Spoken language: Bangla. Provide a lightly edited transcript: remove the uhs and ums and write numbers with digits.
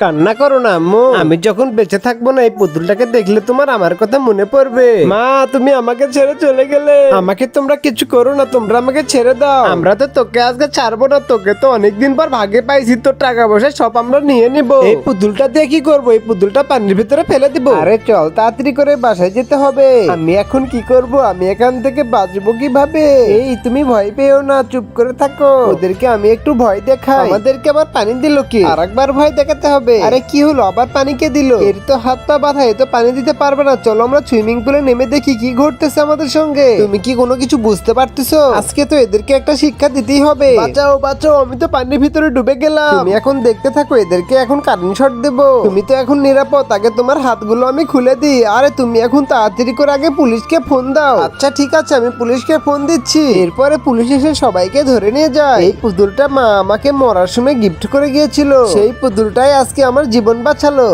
কান্না করো না আম্মু, আমি যখন বেঁচে থাকবো না এই পুতুলটাকে দেখলে তোমার আমার কথা মনে পড়বে। মা তুমি আমাকে ছেড়ে চলে গেলে, আমাকে তোমরা কিছু করো না, তোমরা আমাকে ছেড়ে দাও। আমরা তো তোকে আজকে ছাড়বো না, তোকে তো অনেকদিন পর ভাগে পাইছি, তোর টাকা পয়সা সব আমরা নিয়ে নিব। এই পুতুলটা দিয়ে কি করবো? এই পুতুলটা পানির ভিতরে ফেলে দিব। আরে চল তাড়াতাড়ি করে বাসায় যেতে হবে। আমি এখন কি করব? আমি এখান থেকে বাঁচবো কিভাবে? এই তুমি ভয় পেও না, চুপ করে থাকো। ওদেরকে আমি একটু ভয় দেখাই। আমাদেরকে আবার পানি দিল কি? আরেকবার ভয় দেখাতে হবে। আরে কি হলো, আবার পানি কে দিল? এর তো হাত পা বাঁধা, এ তো পানি দিতে পারবে না। চলো আমরা সুইমিং পুলে নেমে দেখি কি ঘটতেছে আমাদের সঙ্গে। তুমি কি কোনো কিছু বুঝতে পারতেছো? আজকে তো এদেরকে একটা শিক্ষা দিতেই হবে। বাঁচাও বাঁচাও, আমি তো পানির ভিতরে ডুবে গেলাম। তুমি এখন দেখতে থাকো, এদেরকে এখন কারেন্ট শট দেবো। তুমি তো এখন নিরাপদ, আগে তোমার হাতগুলো আমি খুলে দিই। আরে তুমি এখন তাড়াতাড়ি করে আগে পুলিশকে ফোন দাও। আচ্ছা ঠিক আছে, আমি পুলিশকে ফোন দিচ্ছি। এরপরে পুলিশ এসে সবাইকে ধরে নিয়ে যায়। এই পুতুলটা মা আমাকে মরার সময় গিফট করে গিয়েছিল, সেই পুতুলটাই আজকে আমার জীবন বাঁচালো।